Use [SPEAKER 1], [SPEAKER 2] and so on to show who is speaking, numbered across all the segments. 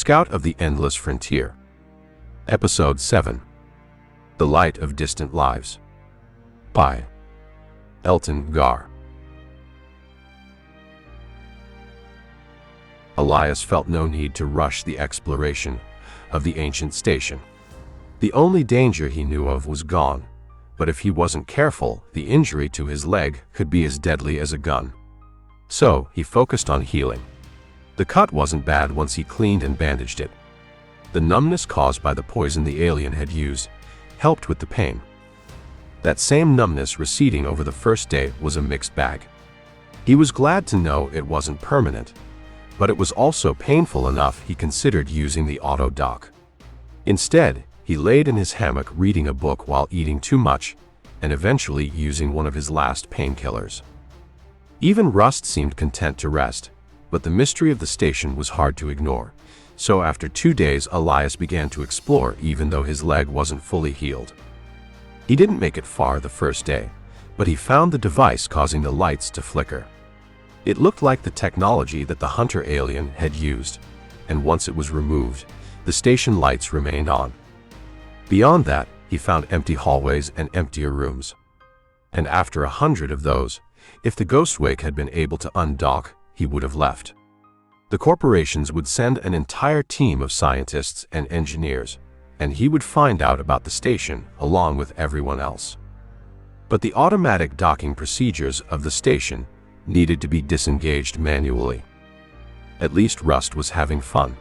[SPEAKER 1] Scout of the Endless Frontier. Episode 7. The Light of Distant Lives. By Elton Gar. Elias felt no need to rush the exploration of the ancient station. The only danger he knew of was gone, but if he wasn't careful, the injury to his leg could be as deadly as a gun. So, he focused on healing. The cut wasn't bad once he cleaned and bandaged it. The numbness caused by the poison the alien had used helped with the pain. That same numbness receding over the first day was a mixed bag. He was glad to know it wasn't permanent, but it was also painful enough he considered using the auto dock. Instead, he laid in his hammock reading a book while eating too much and eventually using one of his last painkillers. Even Rust seemed content to rest, but the mystery of the station was hard to ignore. So after 2 days, Elias began to explore even though his leg wasn't fully healed. He didn't make it far the first day, but he found the device causing the lights to flicker. It looked like the technology that the hunter alien had used, and once it was removed, the station lights remained on. Beyond that, he found empty hallways and emptier rooms. And after 100 of those, if the Ghostwake had been able to undock, he would have left. The corporations would send an entire team of scientists and engineers, and he would find out about the station along with everyone else. But the automatic docking procedures of the station needed to be disengaged manually. At least Rust was having fun.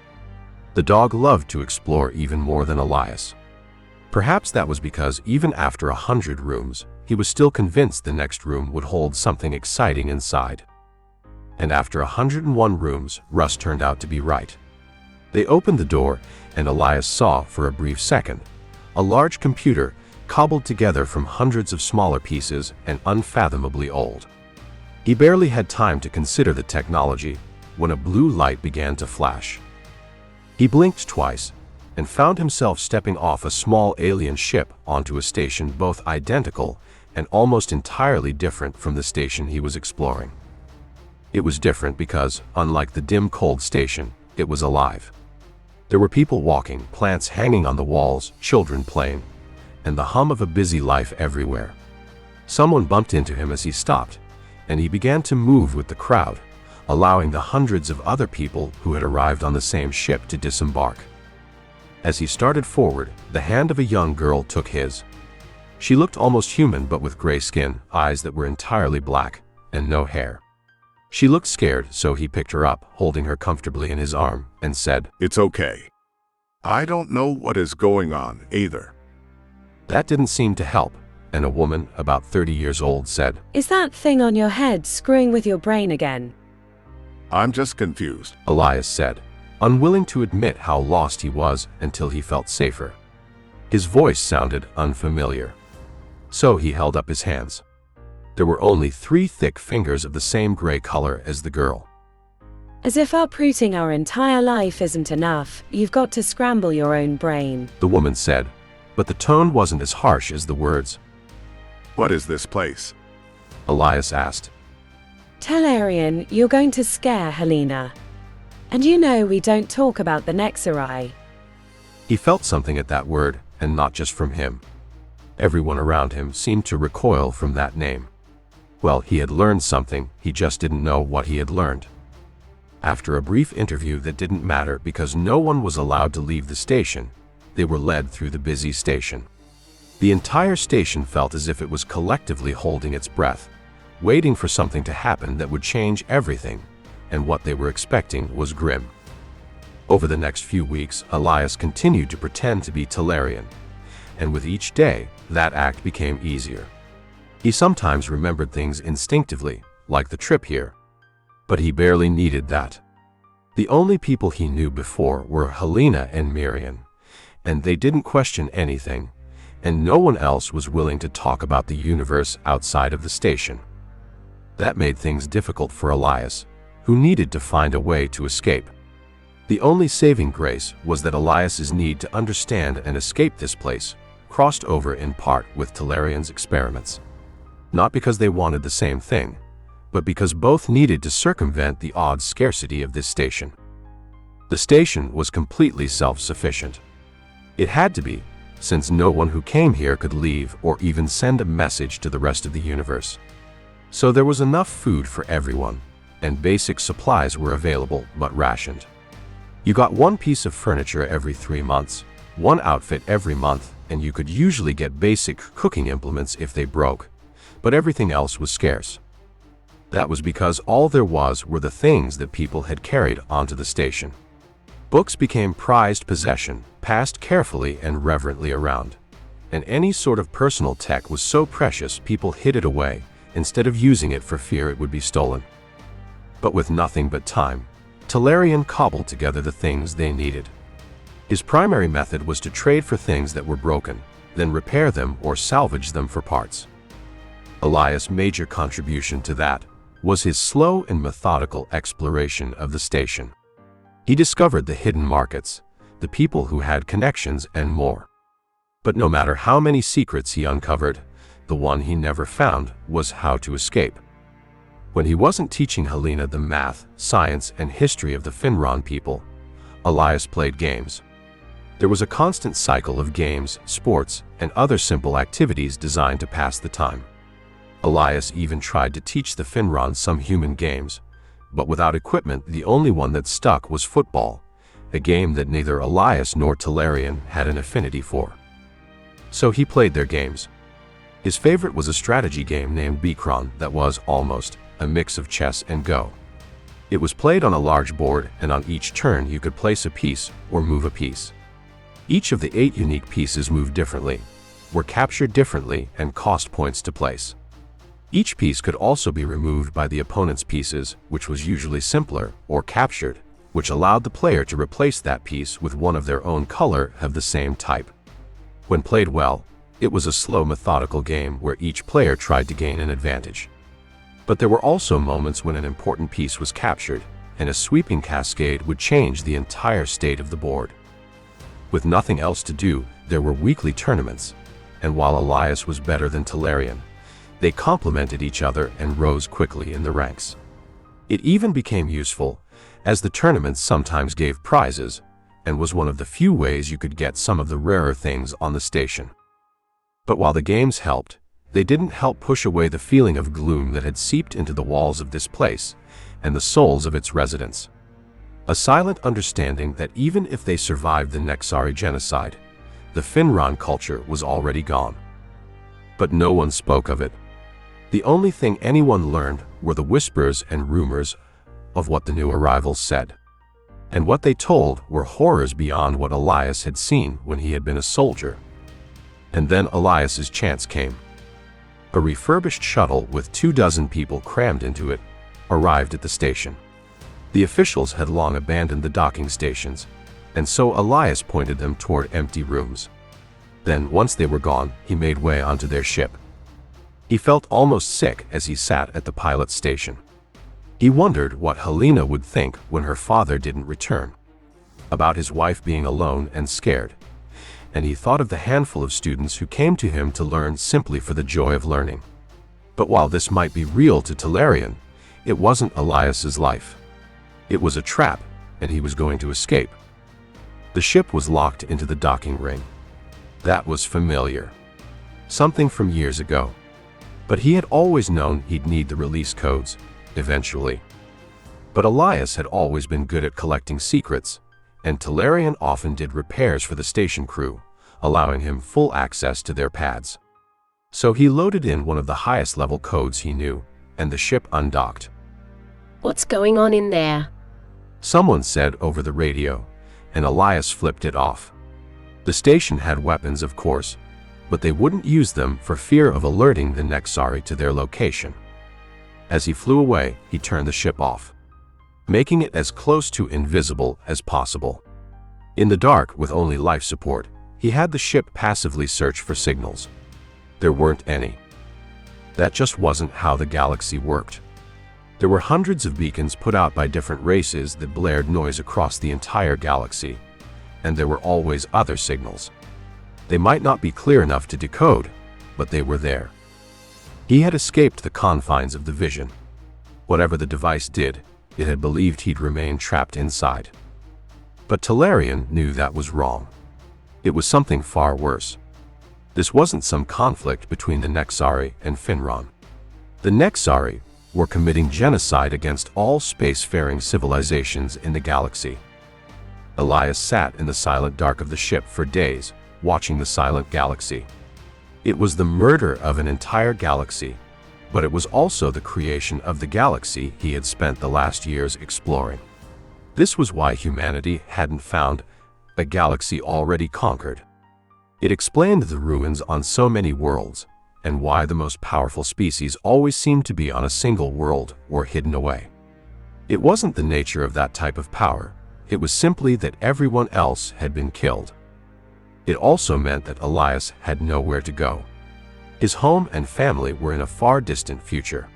[SPEAKER 1] The dog loved to explore even more than Elias. Perhaps that was because even after 100 rooms, he was still convinced the next room would hold something exciting inside. And after 101 rooms, Rust turned out to be right. They opened the door, and Elias saw, for a brief second, a large computer cobbled together from hundreds of smaller pieces and unfathomably old. He barely had time to consider the technology when a blue light began to flash. He blinked twice and found himself stepping off a small alien ship onto a station both identical and almost entirely different from the station he was exploring. It was different because, unlike the dim, cold station, it was alive. There were people walking, plants hanging on the walls, children playing, and the hum of a busy life everywhere. Someone bumped into him as he stopped, and he began to move with the crowd, allowing the hundreds of other people who had arrived on the same ship to disembark. As he started forward, the hand of a young girl took his. She looked almost human but with gray skin, eyes that were entirely black, and no hair. She looked scared, so he picked her up, holding her comfortably in his arm, and said,
[SPEAKER 2] "It's okay. I don't know what is going on either."
[SPEAKER 1] That didn't seem to help, and a woman, about 30 years old, said,
[SPEAKER 3] "Is that thing on your head screwing with your brain again?"
[SPEAKER 2] "I'm just confused,"
[SPEAKER 1] Elias said, unwilling to admit how lost he was until he felt safer. His voice sounded unfamiliar. So he held up his hands. There were only 3 thick fingers of the same gray color as the girl.
[SPEAKER 3] "As if uprooting our entire life isn't enough, you've got to scramble your own brain,"
[SPEAKER 1] the woman said, but the tone wasn't as harsh as the words.
[SPEAKER 2] "What is this place?"
[SPEAKER 1] Elias asked.
[SPEAKER 3] "Telarian, you're going to scare Helena. And you know we don't talk about the Nexarai."
[SPEAKER 1] He felt something at that word, and not just from him. Everyone around him seemed to recoil from that name. Well, he had learned something, he just didn't know what he had learned. After a brief interview that didn't matter because no one was allowed to leave the station, they were led through the busy station. The entire station felt as if it was collectively holding its breath, waiting for something to happen that would change everything, and what they were expecting was grim. Over the next few weeks, Elias continued to pretend to be Telarian, and with each day, that act became easier. He sometimes remembered things instinctively, like the trip here. But he barely needed that. The only people he knew before were Helena and Miriam, and they didn't question anything, and no one else was willing to talk about the universe outside of the station. That made things difficult for Elias, who needed to find a way to escape. The only saving grace was that Elias's need to understand and escape this place crossed over in part with Telarian's experiments. Not because they wanted the same thing, but because both needed to circumvent the odd scarcity of this station. The station was completely self-sufficient. It had to be, since no one who came here could leave or even send a message to the rest of the universe. So there was enough food for everyone, and basic supplies were available but rationed. You got one piece of furniture every 3 months, one outfit every month, and you could usually get basic cooking implements if they broke, but everything else was scarce. That was because all there was were the things that people had carried onto the station. Books became prized possession, passed carefully and reverently around. And any sort of personal tech was so precious people hid it away, instead of using it for fear it would be stolen. But with nothing but time, Talarian cobbled together the things they needed. His primary method was to trade for things that were broken, then repair them or salvage them for parts. Elias' major contribution to that was his slow and methodical exploration of the station. He discovered the hidden markets, the people who had connections, and more. But no matter how many secrets he uncovered, the one he never found was how to escape. When he wasn't teaching Helena the math, science, and history of the Finron people, Elias played games. There was a constant cycle of games, sports, and other simple activities designed to pass the time. Elias even tried to teach the Finron some human games, but without equipment, the only one that stuck was football, a game that neither Elias nor Talarian had an affinity for. So he played their games. His favorite was a strategy game named Bikron that was, almost, a mix of chess and Go. It was played on a large board, and on each turn you could place a piece or move a piece. Each of the 8 unique pieces moved differently, were captured differently, and cost points to place. Each piece could also be removed by the opponent's pieces, which was usually simpler, or captured, which allowed the player to replace that piece with one of their own color of the same type. When played well, it was a slow, methodical game where each player tried to gain an advantage. But there were also moments when an important piece was captured, and a sweeping cascade would change the entire state of the board. With nothing else to do, there were weekly tournaments, and while Elias was better than Talarian, they complemented each other and rose quickly in the ranks. It even became useful, as the tournaments sometimes gave prizes, and was one of the few ways you could get some of the rarer things on the station. But while the games helped, they didn't help push away the feeling of gloom that had seeped into the walls of this place and the souls of its residents. A silent understanding that even if they survived the Nexari genocide, the Finron culture was already gone. But no one spoke of it. The only thing anyone learned were the whispers and rumors of what the new arrivals said. And what they told were horrors beyond what Elias had seen when he had been a soldier. And then Elias's chance came. A refurbished shuttle with 24 people crammed into it arrived at the station. The officials had long abandoned the docking stations, and so Elias pointed them toward empty rooms. Then, once they were gone, he made way onto their ship. He felt almost sick as he sat at the pilot's station. He wondered what Helena would think when her father didn't return, about his wife being alone and scared, and he thought of the handful of students who came to him to learn simply for the joy of learning. But while this might be real to Talarian, it wasn't Elias's life. It was a trap, and he was going to escape. The ship was locked into the docking ring. That was familiar. Something from years ago. But he had always known he'd need the release codes, eventually. But Elias had always been good at collecting secrets, and Talarian often did repairs for the station crew, allowing him full access to their pads. So he loaded in one of the highest level codes he knew, and the ship undocked.
[SPEAKER 4] "What's going on in there?"
[SPEAKER 1] Someone said over the radio, and Elias flipped it off. The station had weapons, of course, but they wouldn't use them for fear of alerting the Nexari to their location. As he flew away, he turned the ship off, making it as close to invisible as possible. In the dark, with only life support, he had the ship passively search for signals. There weren't any. That just wasn't how the galaxy worked. There were hundreds of beacons put out by different races that blared noise across the entire galaxy, and there were always other signals. They might not be clear enough to decode, but they were there. He had escaped the confines of the vision. Whatever the device did, it had believed he'd remain trapped inside. But Talarian knew that was wrong. It was something far worse. This wasn't some conflict between the Nexari and Finron. The Nexari were committing genocide against all spacefaring civilizations in the galaxy. Elias sat in the silent dark of the ship for days, watching the silent galaxy. It was the murder of an entire galaxy, but it was also the creation of the galaxy he had spent the last years exploring. This was why humanity hadn't found a galaxy already conquered. It explained the ruins on so many worlds, and why the most powerful species always seemed to be on a single world or hidden away. It wasn't the nature of that type of power, it was simply that everyone else had been killed. It also meant that Elias had nowhere to go. His home and family were in a far distant future.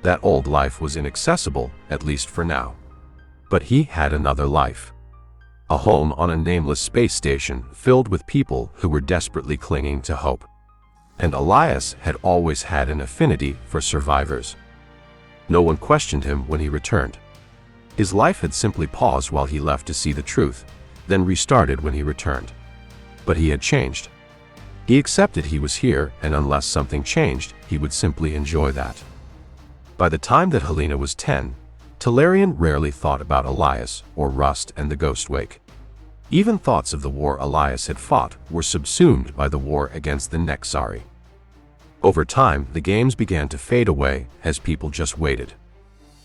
[SPEAKER 1] That old life was inaccessible, at least for now. But he had another life. A home on a nameless space station filled with people who were desperately clinging to hope. And Elias had always had an affinity for survivors. No one questioned him when he returned. His life had simply paused while he left to see the truth, then restarted when he returned. But he had changed. He accepted he was here, and unless something changed, he would simply enjoy that. By the time that Helena was 10, Talarian rarely thought about Elias or Rust and the Ghost Wake. Even thoughts of the war Elias had fought were subsumed by the war against the Nexari. Over time, the games began to fade away as people just waited.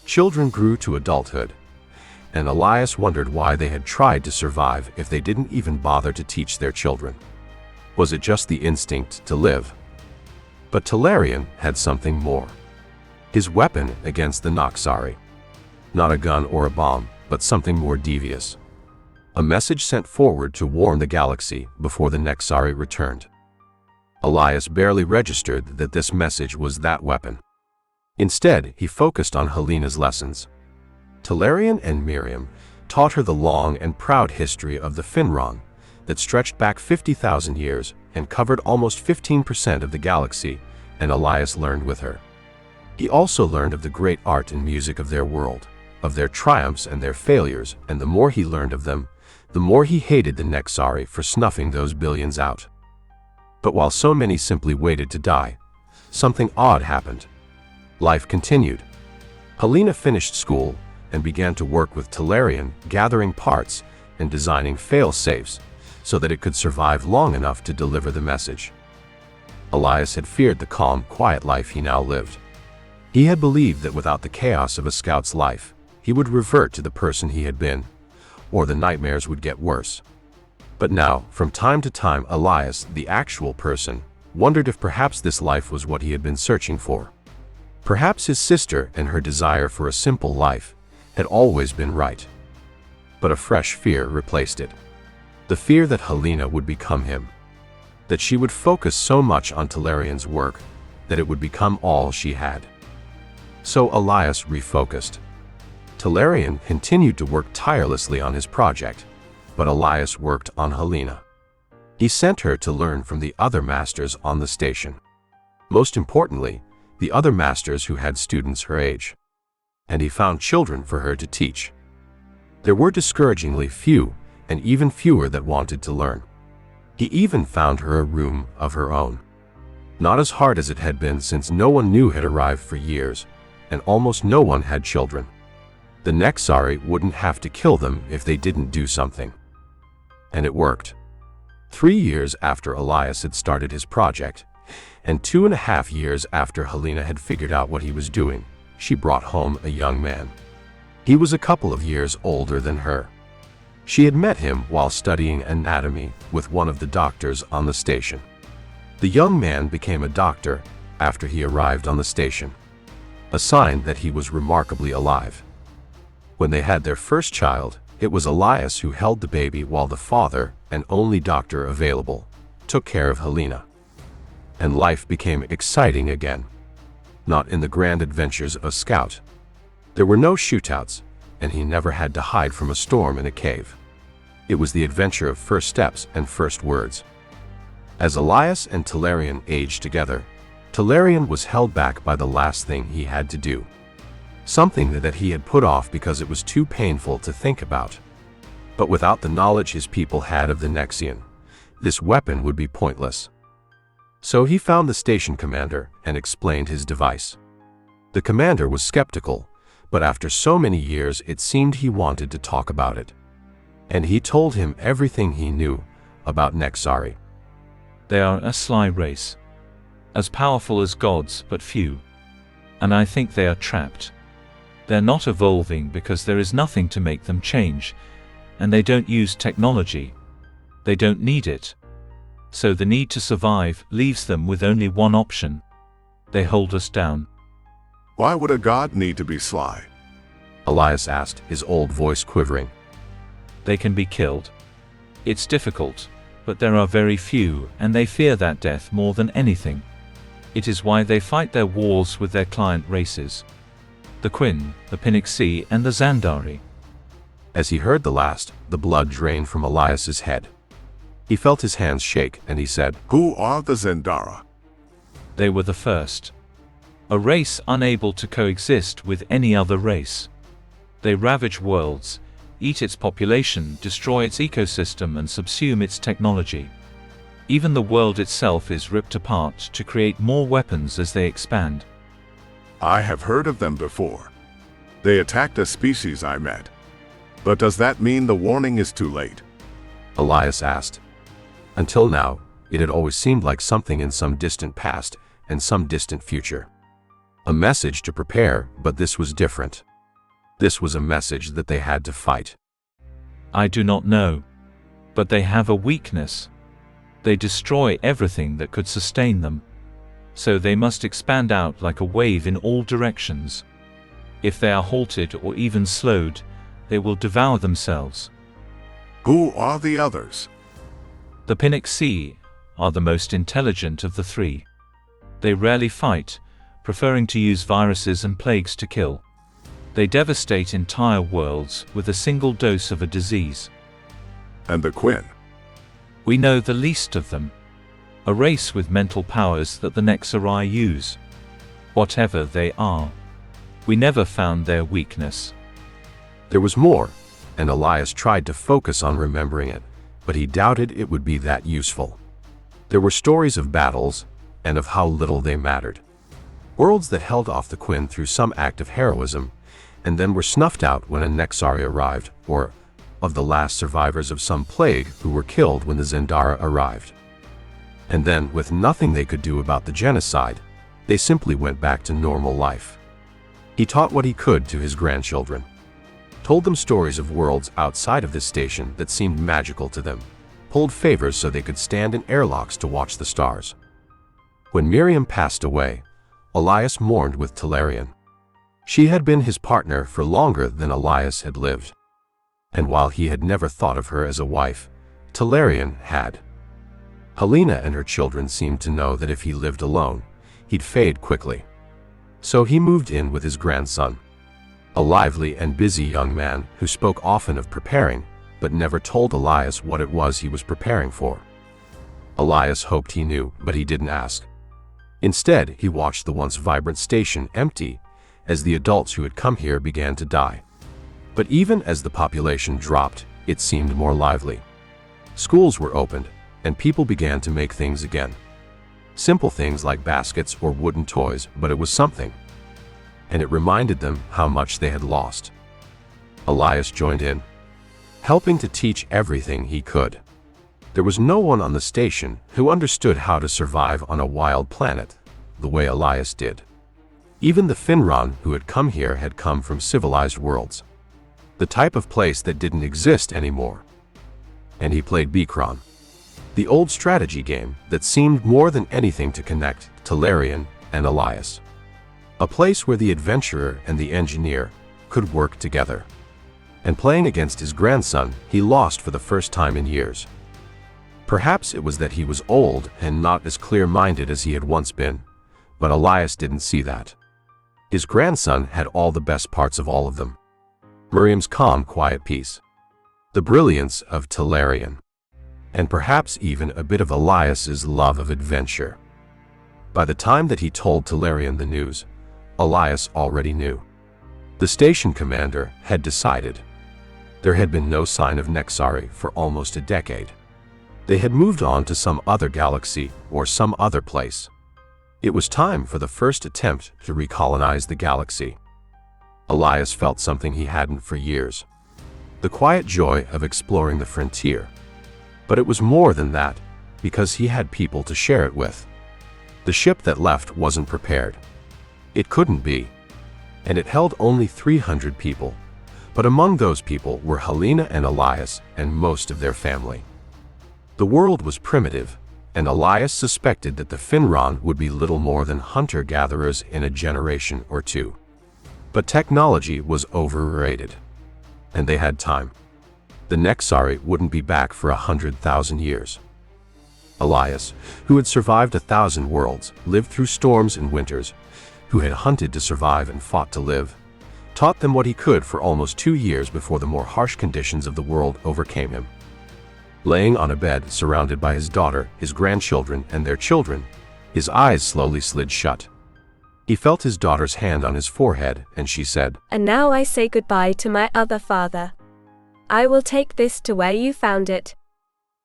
[SPEAKER 1] Children grew to adulthood, and Elias wondered why they had tried to survive if they didn't even bother to teach their children. Was it just the instinct to live? But Talarian had something more. His weapon against the Noxari. Not a gun or a bomb, but something more devious. A message sent forward to warn the galaxy before the Nexari returned. Elias barely registered that this message was that weapon. Instead, he focused on Helena's lessons. Talarian and Miriam taught her the long and proud history of the Finron that stretched back 50,000 years and covered almost 15% of the galaxy, and Elias learned with her. He also learned of the great art and music of their world, of their triumphs and their failures, and the more he learned of them, the more he hated the Nexari for snuffing those billions out. But while so many simply waited to die, something odd happened. Life continued. Helena finished school and began to work with Talarian, gathering parts and designing fail-safes so that it could survive long enough to deliver the message. Elias had feared the calm, quiet life he now lived. He had believed that without the chaos of a scout's life, he would revert to the person he had been, or the nightmares would get worse. But now, from time to time, Elias, the actual person, wondered if perhaps this life was what he had been searching for. Perhaps his sister and her desire for a simple life had always been right. But a fresh fear replaced it. The fear that Helena would become him. That she would focus so much on Talarian's work that it would become all she had. So Elias refocused. Talarian continued to work tirelessly on his project, but Elias worked on Helena. He sent her to learn from the other masters on the station. Most importantly, the other masters who had students her age. And he found children for her to teach. There were discouragingly few, and even fewer that wanted to learn. He even found her a room of her own. Not as hard as it had been, since no one new had arrived for years, and almost no one had children. The Nexari wouldn't have to kill them if they didn't do something. And it worked. 3 years after Elias had started his project, and 2.5 years after Helena had figured out what he was doing, she brought home a young man. He was a couple of years older than her. She had met him while studying anatomy with one of the doctors on the station. The young man became a doctor after he arrived on the station, a sign that he was remarkably alive. When they had their first child, it was Elias who held the baby while the father, and only doctor available, took care of Helena. And life became exciting again. Not in the grand adventures of a scout. There were no shootouts, and he never had to hide from a storm in a cave. It was the adventure of first steps and first words. As Elias and Talarian aged together, Talarian was held back by the last thing he had to do. Something that he had put off because it was too painful to think about. But without the knowledge his people had of the Nexian, this weapon would be pointless. So he found the station commander and explained his device. The commander was skeptical, but after so many years it seemed he wanted to talk about it. And he told him everything he knew about Nexari.
[SPEAKER 5] They are a sly race. As powerful as gods, but few. And I think they are trapped. They're not evolving because there is nothing to make them change, and they don't use technology. They don't need it. So the need to survive leaves them with only one option. They hold us down.
[SPEAKER 2] Why would a god need to be sly?
[SPEAKER 1] Elias asked, his old voice quivering.
[SPEAKER 5] They can be killed. It's difficult, but there are very few, and they fear that death more than anything. It is why they fight their wars with their client races. The Quinn, the Pnyxi, and the Zandari.
[SPEAKER 1] As he heard the last, the blood drained from Elias's head. He felt his hands shake, and he said,
[SPEAKER 2] Who are the Zendara?
[SPEAKER 5] They were the first. A race unable to coexist with any other race. They ravage worlds, eat its population, destroy its ecosystem, and subsume its technology. Even the world itself is ripped apart to create more weapons as they expand.
[SPEAKER 2] I have heard of them before. They attacked a species I met. But does that mean the warning is too late?
[SPEAKER 1] Elias asked. Until now, it had always seemed like something in some distant past and some distant future. A message to prepare, but this was different. This was a message that they had to fight.
[SPEAKER 5] I do not know. But they have a weakness. They destroy everything that could sustain them. So they must expand out like a wave in all directions. If they are halted or even slowed, they will devour themselves.
[SPEAKER 2] Who are the others?
[SPEAKER 5] The Pnyxi are the most intelligent of the three. They rarely fight, preferring to use viruses and plagues to kill. They devastate entire worlds with a single dose of a disease.
[SPEAKER 2] And the Quinn?
[SPEAKER 5] We know the least of them. A race with mental powers that the Nexari use. Whatever they are. We never found their weakness.
[SPEAKER 1] There was more, and Elias tried to focus on remembering it, but he doubted it would be that useful. There were stories of battles, and of how little they mattered. Worlds that held off the Quinn through some act of heroism, and then were snuffed out when a Nexari arrived, or of the last survivors of some plague who were killed when the Zendara arrived. And then, with nothing they could do about the genocide, they simply went back to normal life. He taught what he could to his grandchildren. Told them stories of worlds outside of this station that seemed magical to them, pulled favors so they could stand in airlocks to watch the stars. When Miriam passed away, Elias mourned with Talarian. She had been his partner for longer than Elias had lived. And while he had never thought of her as a wife, Talarian had. Helena and her children seemed to know that if he lived alone, he'd fade quickly. So he moved in with his grandson. A lively and busy young man who spoke often of preparing, but never told Elias what it was he was preparing for. Elias hoped he knew, but he didn't ask. Instead, he watched the once vibrant station empty as the adults who had come here began to die. But even as the population dropped, it seemed more lively. Schools were opened, and people began to make things again. Simple things like baskets or wooden toys, but it was something. And it reminded them how much they had lost. Elias joined in, helping to teach everything he could. There was no one on the station who understood how to survive on a wild planet the way Elias did. Even the Finron who had come here had come from civilized worlds. The type of place that didn't exist anymore. And he played Bikron, the old strategy game that seemed more than anything to connect Talarian and Elias. A place where the adventurer and the engineer could work together. And playing against his grandson, he lost for the first time in years. Perhaps it was that he was old and not as clear-minded as he had once been, but Elias didn't see that. His grandson had all the best parts of all of them. Miriam's calm, quiet peace. The brilliance of Talarian. And perhaps even a bit of Elias's love of adventure. By the time that he told Talarian the news, Elias already knew. The station commander had decided. There had been no sign of Nexari for almost a decade. They had moved on to some other galaxy or some other place. It was time for the first attempt to recolonize the galaxy. Elias felt something he hadn't for years. The quiet joy of exploring the frontier. But it was more than that, because he had people to share it with. The ship that left wasn't prepared. It couldn't be. And it held only 300 people. But among those people were Helena and Elias and most of their family. The world was primitive, and Elias suspected that the Finron would be little more than hunter-gatherers in a generation or two. But technology was overrated. And they had time. The Nexari wouldn't be back for 100,000 years. Elias, who had survived 1,000 worlds, lived through storms and winters, who had hunted to survive and fought to live, taught them what he could for almost 2 years before the more harsh conditions of the world overcame him. Laying on a bed surrounded by his daughter, his grandchildren, and their children, his eyes slowly slid shut. He felt his daughter's hand on his forehead, and she said,
[SPEAKER 6] "And now I say goodbye to my other father. I will take this to where you found it.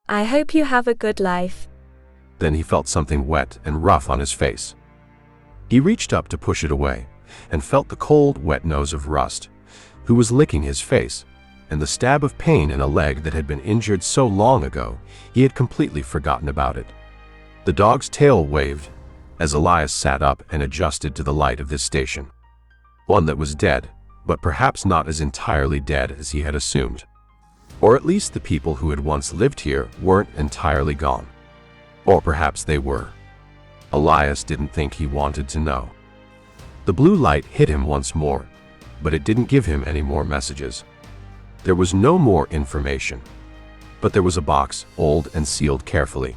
[SPEAKER 6] I hope you have a good life."
[SPEAKER 1] Then he felt something wet and rough on his face. He reached up to push it away, and felt the cold, wet nose of Rust, who was licking his face, and the stab of pain in a leg that had been injured so long ago, he had completely forgotten about it. The dog's tail waved, as Elias sat up and adjusted to the light of this station. One that was dead, but perhaps not as entirely dead as he had assumed. Or at least the people who had once lived here weren't entirely gone. Or perhaps they were. Elias didn't think he wanted to know. The blue light hit him once more, but it didn't give him any more messages. There was no more information. But there was a box, old and sealed carefully.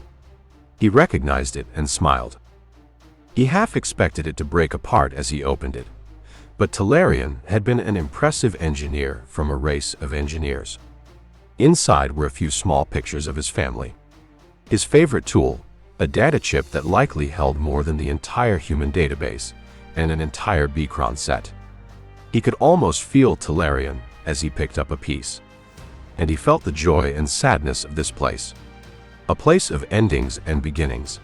[SPEAKER 1] He recognized it and smiled. He half expected it to break apart as he opened it. But Talarian had been an impressive engineer from a race of engineers. Inside were a few small pictures of his family. His favorite tool, a data chip that likely held more than the entire human database, and an entire Bicron set. He could almost feel Talarian as he picked up a piece. And he felt the joy and sadness of this place. A place of endings and beginnings.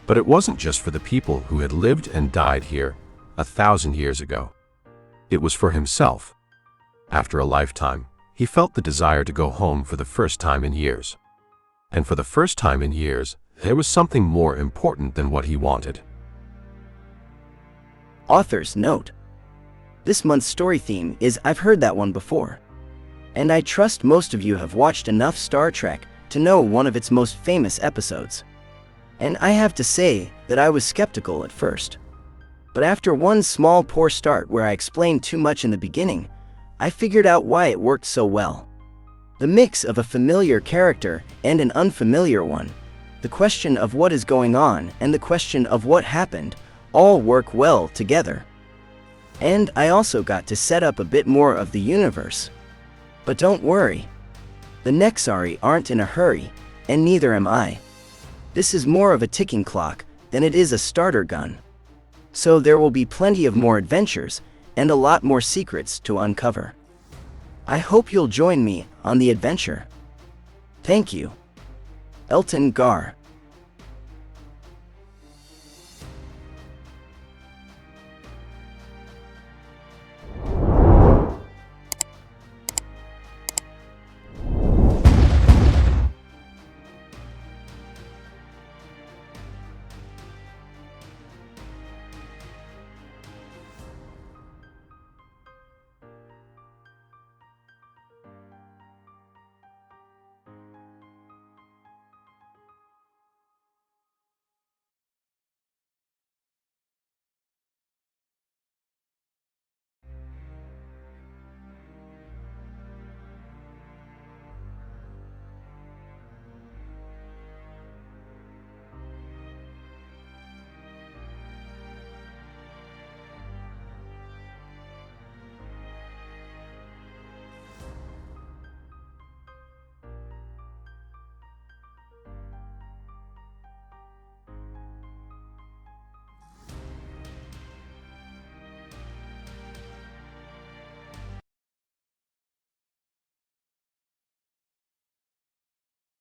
[SPEAKER 1] But it wasn't just for the people who had lived and died here 1,000 years ago. It was for himself. After a lifetime, he felt the desire to go home for the first time in years. And for the first time in years, there was something more important than what he wanted.
[SPEAKER 7] Author's note. This month's story theme is "I've heard that one before." And I trust most of you have watched enough Star Trek to know one of its most famous episodes. And I have to say that I was skeptical at first. But after one small poor start where I explained too much in the beginning, I figured out why it worked so well. The mix of a familiar character and an unfamiliar one, the question of what is going on and the question of what happened, all work well together. And I also got to set up a bit more of the universe. But don't worry. The Nexari aren't in a hurry, and neither am I. This is more of a ticking clock than it is a starter gun. So there will be plenty of more adventures and a lot more secrets to uncover. I hope you'll join me on the adventure. Thank you. Elton Gar.